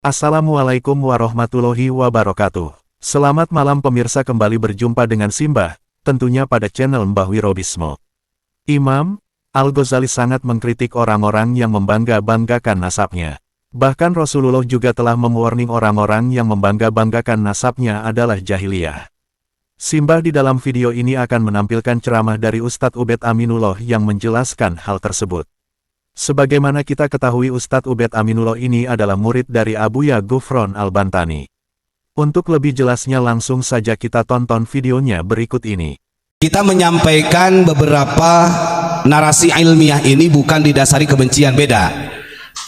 Assalamualaikum warahmatullahi wabarakatuh. Selamat malam pemirsa, kembali berjumpa dengan Simbah, tentunya pada channel Mbah Wirobismo. Imam Al-Ghazali sangat mengkritik orang-orang yang membangga-banggakan nasabnya. Bahkan Rasulullah juga telah mewarning orang-orang yang membangga-banggakan nasabnya adalah jahiliyah. Simbah di dalam video ini akan menampilkan ceramah dari Ustadz Ubed Aminullah yang menjelaskan hal tersebut. Sebagaimana kita ketahui, Ustadz Ubed Aminullah ini adalah murid dari Abuya Ghufron Al-Bantani. Untuk lebih jelasnya langsung saja kita tonton videonya berikut ini. Kita menyampaikan beberapa narasi ilmiah ini bukan didasari kebencian, beda.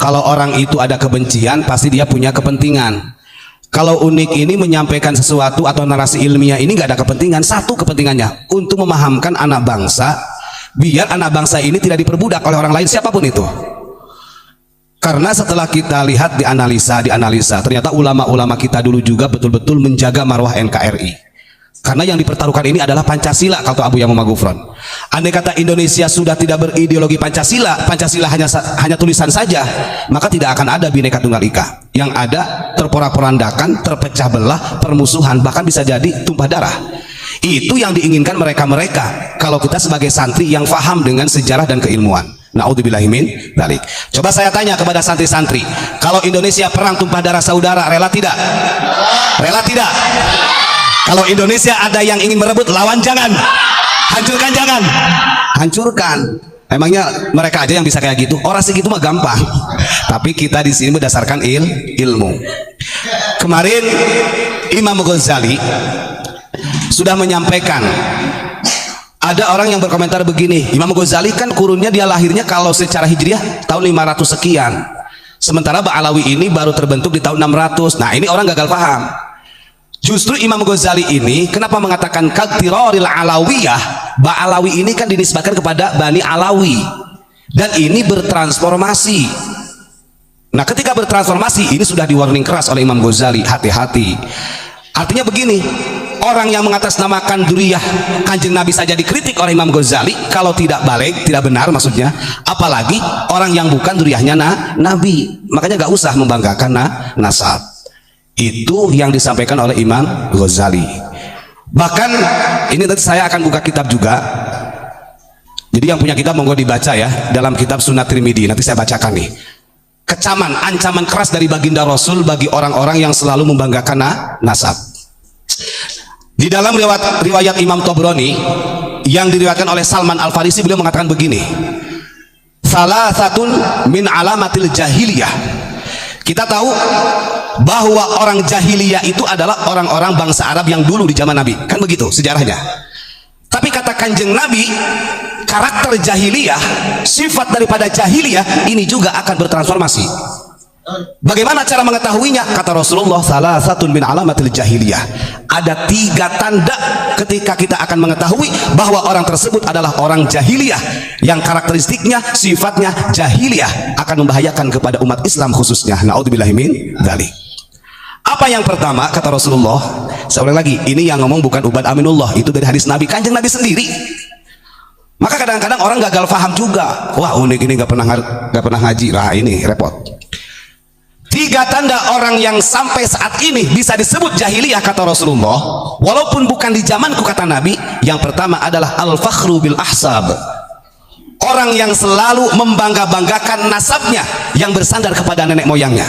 Kalau orang itu ada kebencian, pasti dia punya kepentingan. Kalau unik ini menyampaikan sesuatu atau narasi ilmiah ini nggak ada kepentingan. Satu kepentingannya, untuk memahamkan anak bangsa, biar anak bangsa ini tidak diperbudak oleh orang lain siapapun itu. Karena setelah kita lihat dianalisa, ternyata ulama-ulama kita dulu juga betul-betul menjaga marwah NKRI. Karena yang dipertaruhkan ini adalah Pancasila, kata Abuya Ghufron. Andai kata Indonesia sudah tidak berideologi Pancasila, Pancasila hanya tulisan saja, maka tidak akan ada Bhinneka Tunggal Ika. Yang ada terporak-porandakan, terpecah belah, permusuhan, bahkan bisa jadi tumpah darah. Itu yang diinginkan mereka-mereka kalau kita sebagai santri yang faham dengan sejarah dan keilmuan. Na'udzubillahi min dzalik. Coba saya tanya kepada santri-santri, kalau Indonesia perang tumpah darah saudara, rela tidak? Rela tidak? Kalau Indonesia ada yang ingin merebut, lawan jangan, hancurkan jangan, hancurkan. Emangnya mereka aja yang bisa kayak gitu? Orang segitu mah gampang. Tapi kita di sini berdasarkan ilmu. Kemarin Imam Ghazali sudah menyampaikan, ada orang yang berkomentar begini, Imam Ghazali kan kurunnya dia lahirnya kalau secara hijriah tahun 500 sekian, sementara Ba'alawi ini baru terbentuk di tahun 600. Nah ini orang gagal paham. Justru Imam Ghazali ini kenapa mengatakan kaktiroril alawiyah, Ba'alawi ini kan dinisbatkan kepada Bani Alawi, dan ini bertransformasi. Nah ketika bertransformasi ini sudah di warning keras oleh Imam Ghazali, hati-hati. Artinya begini, orang yang mengatasnamakan dzurriyyah Kanjeng Nabi saja dikritik oleh Imam Ghazali, kalau tidak balik, tidak benar maksudnya, apalagi orang yang bukan dzurriyyahnya Nabi. Makanya gak usah membanggakan nasab. Itu yang disampaikan oleh Imam Ghazali. Bahkan ini nanti saya akan buka kitab juga. Jadi yang punya kitab monggo dibaca ya, dalam kitab Sunnah Tirmidzi. Nanti saya bacakan nih. Kecaman, ancaman keras dari baginda Rasul bagi orang-orang yang selalu membanggakan nasab. Di dalam riwayat Imam Tobroni yang diriwayatkan oleh Salman Al-Farisi, beliau mengatakan begini, salasatun min alamatil jahiliyah. Kita tahu bahwa orang jahiliyah itu adalah orang-orang bangsa Arab yang dulu di zaman Nabi, kan begitu sejarahnya. Tapi kata Kanjeng Nabi, karakter jahiliyah, sifat daripada jahiliyah ini juga akan bertransformasi. Bagaimana cara mengetahuinya? Kata Rasulullah, salasatun min alamatil jahiliyah. Ada 3 tanda ketika kita akan mengetahui bahwa orang tersebut adalah orang jahiliyah, yang karakteristiknya, sifatnya jahiliyah, akan membahayakan kepada umat Islam khususnya. Na'udzubillahi min dzalik. Apa yang pertama? Kata Rasulullah, saya ulang lagi, ini yang ngomong bukan Ubed Aminullah, itu dari hadis Nabi, Kanjeng Nabi sendiri. Maka kadang-kadang orang gagal paham juga. Wah unik, ini gak pernah ngaji, lah ini repot. 3 tanda orang yang sampai saat ini bisa disebut jahiliyah, kata Rasulullah, walaupun bukan di zamanku, kata Nabi. Yang pertama adalah al-fakhru bil ahsab, orang yang selalu membangga-banggakan nasabnya yang bersandar kepada nenek moyangnya.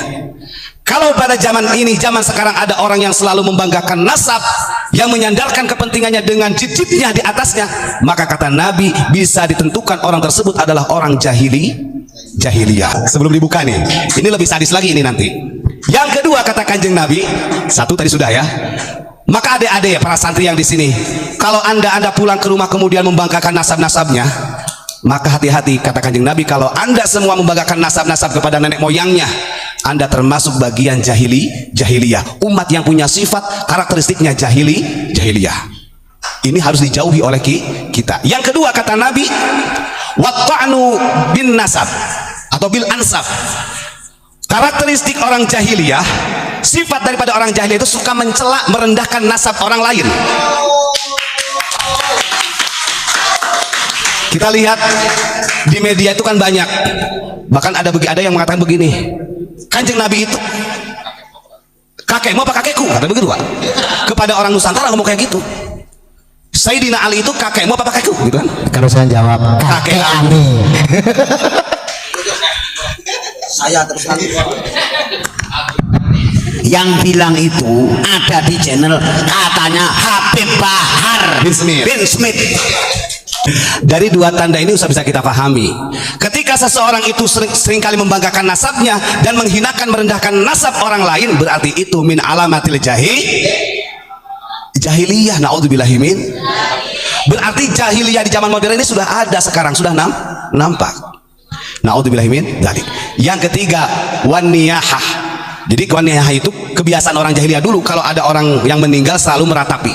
Kalau pada zaman ini, zaman sekarang, ada orang yang selalu membanggakan nasab, yang menyandarkan kepentingannya dengan cicitnya di atasnya, maka kata Nabi bisa ditentukan orang tersebut adalah orang jahiliyah. Sebelum dibuka nih, ini lebih sadis lagi ini nanti. Yang kedua kata Kanjeng Nabi, 1 tadi sudah ya. Maka adik-adik para santri yang di sini, kalau anda pulang ke rumah kemudian membanggakan nasab-nasabnya, maka hati-hati, kata Kanjeng Nabi, kalau anda semua membanggakan nasab-nasab kepada nenek moyangnya, anda termasuk bagian jahiliyah, umat yang punya sifat karakteristiknya jahiliyah. Ini harus dijauhi oleh kita. Yang kedua kata Nabi, watta'nu bin nasab atau bil ansab. Karakteristik orang jahiliyah, sifat daripada orang jahiliyah itu suka mencela, merendahkan nasab orang lain. Kita lihat di media itu kan banyak, bahkan ada yang mengatakan begini, Kanjeng Nabi itu kakekmu apa kakekku? Kata begitu Pak. Kepada orang Nusantara ngomong kayak gitu. Sayyidina Ali itu kakekmu apa kakekku? Gitu kan? Kalau saya jawab kakek Ali. Saya terus nanti. Yang bilang itu ada di channel katanya Habib Bahar Bin Smith. Dari dua tanda ini bisa kita pahami. Ketika seseorang itu seringkali membanggakan nasabnya dan menghinakan merendahkan nasab orang lain, berarti itu min alamatil jahiliyah. Naudzubillahi min. Berarti jahiliyah di zaman modern ini sudah ada sekarang, sudah nampak. Naudzubillahi min dzalik. Yang ketiga, waniyahah. Jadi waniyahah itu kebiasaan orang jahiliyah dulu, kalau ada orang yang meninggal selalu meratapi.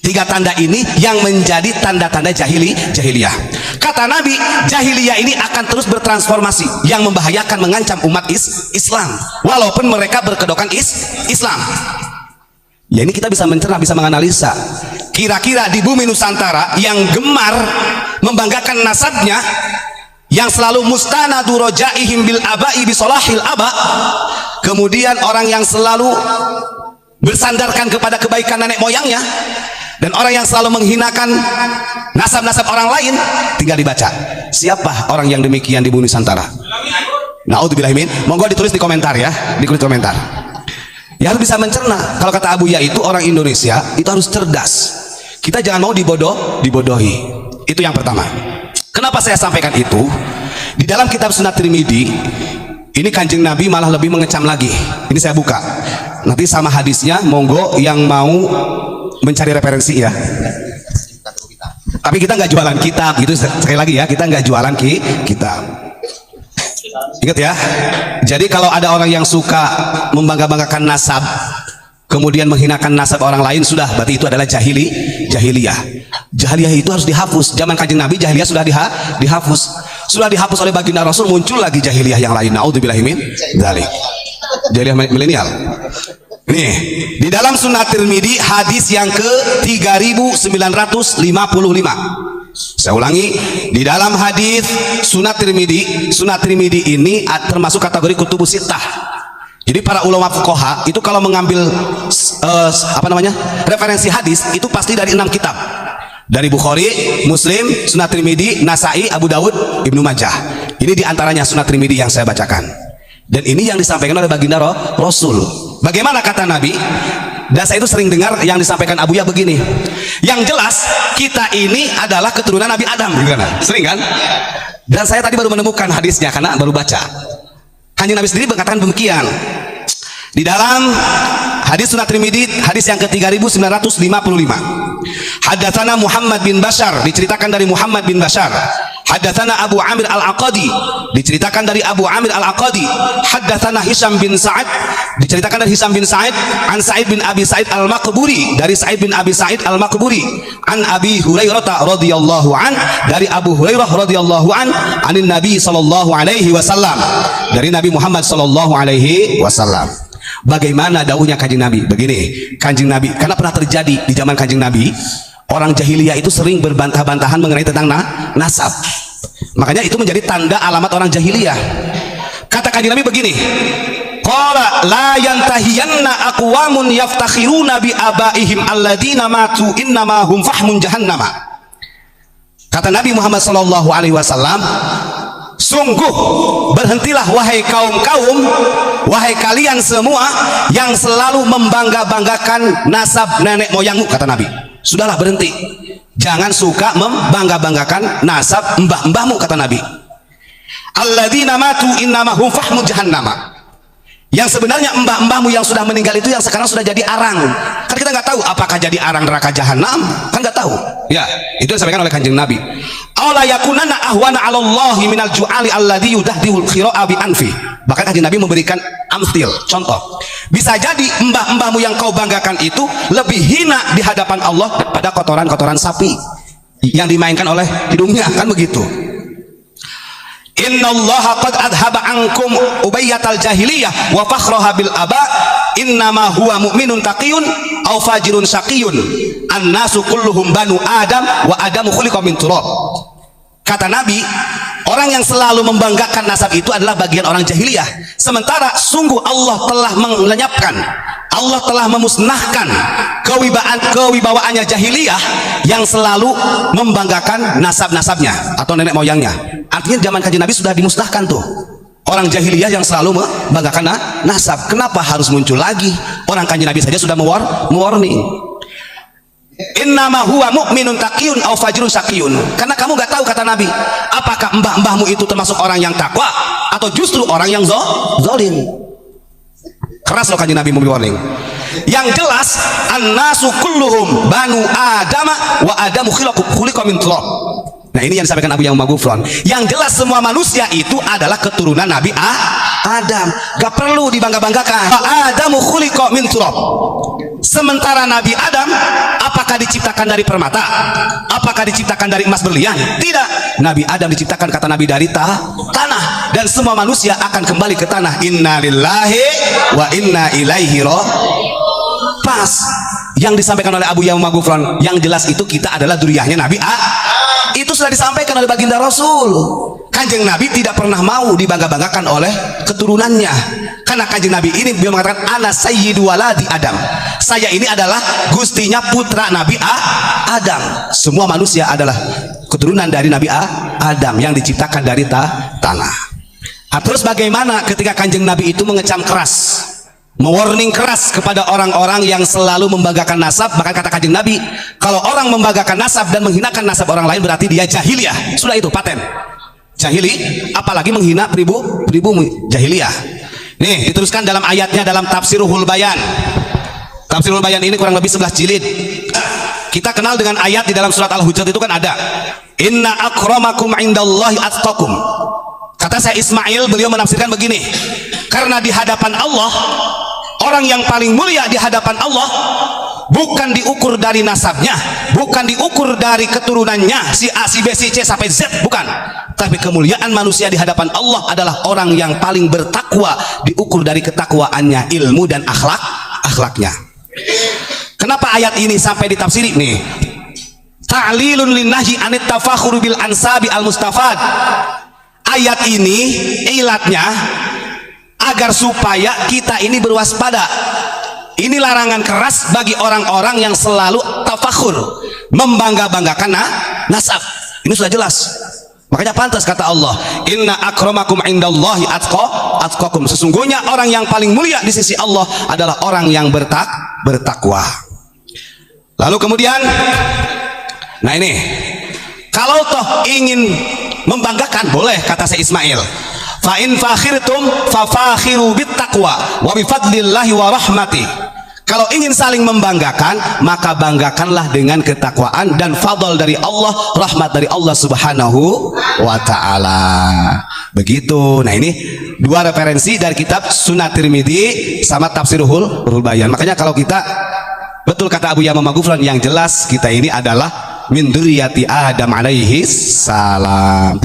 Tiga tanda ini yang menjadi tanda-tanda jahiliyah. Kata Nabi, jahiliyah ini akan terus bertransformasi yang membahayakan, mengancam umat Islam walaupun mereka berkedokan Islam. Ya ini kita bisa mencerna, bisa menganalisa. Kira-kira di bumi Nusantara yang gemar membanggakan nasabnya, yang selalu mustanadu rojaihim bil abai bisolahil aba, kemudian orang yang selalu bersandarkan kepada kebaikan nenek moyangnya, dan orang yang selalu menghinakan nasab-nasab orang lain, tinggal dibaca siapa orang yang demikian di bumi Nusantara. Naudzubillahi min. Monggo ditulis di komentar ya, ditulis di komentar. Ya harus bisa mencerna. Kalau kata Abuya itu orang Indonesia itu harus cerdas. Kita jangan mau dibodohi. Itu yang pertama. Kenapa saya sampaikan itu? Di dalam kitab Sunnah Tirmidzi ini Kanjeng Nabi malah lebih mengecam lagi. Ini saya buka. Nanti sama hadisnya, monggo yang mau mencari referensi ya. Tapi kita nggak jualan kitab gitu, sekali lagi ya, kita nggak jualan kitab. Ingat ya. Jadi kalau ada orang yang suka membangga-banggakan nasab, kemudian menghinakan nasab orang lain, sudah berarti itu adalah jahiliyah. Jahiliyah itu harus dihapus. Zaman Kanjeng Nabi jahiliyah sudah dihapus. Sudah dihapus oleh baginda Rasul, muncul lagi jahiliyah yang lain. Naudzubillahi min dzalik. Jahiliyah milenial. Nih, di dalam Sunnah Tirmidzi hadis yang ke 3955. Saya ulangi, di dalam hadis Sunnah Tirmidzi ini termasuk kategori kutubus sittah. Jadi para ulama fuqaha itu kalau mengambil referensi hadis itu pasti dari 6 kitab. Dari Bukhari, Muslim, Sunnah Tirmidzi, Nasai, Abu Dawud, Ibnu Majah. Ini diantaranya Sunnah Tirmidzi yang saya bacakan. Dan ini yang disampaikan oleh baginda Rasul. Bagaimana kata Nabi? Dan saya itu sering dengar yang disampaikan Abuya begini. Yang jelas kita ini adalah keturunan Nabi Adam, sering kan? Dan saya tadi baru menemukan hadisnya karena baru baca. Kanjeng Nabi sendiri mengatakan demikian. Di dalam hadis Sunnah Tirmidzi hadis yang ke-3955. Haddatsana Muhammad bin Bashar, diceritakan dari Muhammad bin Bashar. Haddatsana Abu Amir Al-Aqadi, diceritakan dari Abu Amir Al-Aqadi. Haddatsana Hisham bin Sa'ad, diceritakan dari Hisham bin Sa'id an Sa'id bin Abi Sa'id Al-Maqburi, dari Sa'id bin Abi Sa'id Al-Maqburi, an Abi Hurairah radhiyallahu an, dari Abu Hurairah radhiyallahu an, anin Nabi sallallahu alaihi wasallam, dari Nabi Muhammad sallallahu alaihi wasallam. Bagaimana dakwahnya Kanjeng Nabi? Begini, Kanjeng Nabi, karena pernah terjadi di zaman Kanjeng Nabi, orang jahiliyah itu sering berbantah-bantahan mengenai tentang nasab. Makanya itu menjadi tanda alamat orang jahiliyah. Kata Kanjeng Nabi begini, qala la yantahiyanna aqwamun yaftakhiruna bi abaihim alladzina matu innama hum fahmun jahannama. Kata Nabi Muhammad sallallahu alaihi wasallam, sungguh berhentilah wahai kaum-kaum, wahai kalian semua yang selalu membangga-banggakan nasab nenek moyangmu, kata Nabi. Sudahlah, berhenti. Jangan suka membangga-banggakan nasab mbah-mbahmu, kata Nabi. Alladzina matu innama hum fahmu jahannama. Yang sebenarnya mbah-mbahmu yang sudah meninggal itu yang sekarang sudah jadi arang. Kan kita nggak tahu apakah jadi arang neraka jahanam, kan nggak tahu. Ya, itu disampaikan oleh Kanjeng Nabi. Aula yakunanna ahwana 'alallahi minal ju'ali alladzi yudahdihul khira'a bi anfi. Bahkan Kanjeng Nabi memberikan amthil, contoh. Bisa jadi mbah-mbahmu yang kau banggakan itu lebih hina di hadapan Allah daripada kotoran-kotoran sapi yang dimainkan oleh hidungnya, kan begitu. Innallaha qad adhaba ankum ubayyatal jahiliyah wa fakhraha bil aba innama huwa mu'minun taqiyun aw fajirun syaqiyun annasu kulluhum banu adam wa adamu khuliqa min turab. Kata Nabi, orang yang selalu membanggakan nasab itu adalah bagian orang jahiliyah, sementara sungguh Allah telah melenyapkan Allah telah memusnahkan kewibawaannya jahiliyah yang selalu membanggakan nasab-nasabnya atau nenek moyangnya. Artinya zaman kanjeng Nabi sudah dimusnahkan tuh orang jahiliyah yang selalu membanggakan nasab. Kenapa harus muncul lagi? Orang kanjeng Nabi saja sudah mewarning. Innama huwa mu'minun taqiyun aw fajrun saqiyun. Karena kamu gak tahu, kata Nabi, apakah mbah-mbahmu itu termasuk orang yang takwa atau justru orang yang zalim. Keras loh kanjeng Nabi memberi warning. Yang jelas, annasu kulluhum banu adama wa adamu khuliqa min turab. Nah, ini yang disampaikan Abu Ya'mur Ghufran. Yang jelas semua manusia itu adalah keturunan Nabi Adam. Gak perlu dibangga-banggakan. Adamu khuliqa min turab. Sementara Nabi Adam, apakah diciptakan dari permata? Apakah diciptakan dari emas berlian? Tidak. Nabi Adam diciptakan, kata Nabi, dari tanah. Dan semua manusia akan kembali ke tanah. Inna lillahi wa inna ilaihi pas. Yang disampaikan oleh Abu Ya'mur Ghufran, yang jelas itu kita adalah duriyahnya Nabi itu sudah disampaikan oleh baginda Rasul. Kanjeng Nabi tidak pernah mau dibangga-banggakan oleh keturunannya, karena kanjeng Nabi ini beliau mengatakan ana sayyidu waladi Adam. Saya ini adalah gustinya putra Nabi Adam. Semua manusia adalah keturunan dari Nabi Adam yang diciptakan dari tanah. Terus bagaimana ketika kanjeng Nabi itu mengecam keras, mewarning keras kepada orang-orang yang selalu membanggakan nasab? Bahkan kata kanjeng Nabi, kalau orang membanggakan nasab dan menghinakan nasab orang lain berarti dia jahiliyah. Sudah itu paten jahili, apalagi menghina pribu jahiliyah. Nih diteruskan dalam ayatnya dalam Tafsirul Bayan. Tafsirul Bayan ini kurang lebih 11 jilid. Kita kenal dengan ayat di dalam surat Al-Hujurat itu kan ada, inna akramakum indallahi atqakum. Kata saya Ismail, beliau menafsirkan begini, karena di hadapan Allah, orang yang paling mulia di hadapan Allah bukan diukur dari nasabnya, bukan diukur dari keturunannya si A, si B, si C sampai Z, bukan. Tapi kemuliaan manusia di hadapan Allah adalah orang yang paling bertakwa, diukur dari ketakwaannya, ilmu dan akhlaknya. Kenapa ayat ini sampai ditafsiri nih? Ta'lilun linnahyi anit tafakhur bil ansabi al mustafad. Ayat ini ilatnya agar supaya kita ini berwaspada. Ini larangan keras bagi orang-orang yang selalu tafakhur, membangga-banggakan nasab. Ini sudah jelas. Makanya pantas kata Allah, inna akramakum indallahi atqakum. Sesungguhnya orang yang paling mulia di sisi Allah adalah orang yang bertakwa. Lalu kemudian, nah ini, kalau toh ingin membanggakan boleh, kata saya Ismail, fa in fakhirtum fafakhiru bittaqwa wa bifadlillahi wa rahmati. Kalau ingin saling membanggakan, maka banggakanlah dengan ketakwaan dan fadl dari Allah, rahmat dari Allah Subhanahu wa ta'ala. Begitu. Nah, ini dua referensi dari kitab Sunan Tirmidzi sama Tafsirul Bayan. Makanya kalau kita, betul kata Abu Ya'mur Ghufran, yang jelas kita ini adalah min dzurriyyati Adam alaihi salam.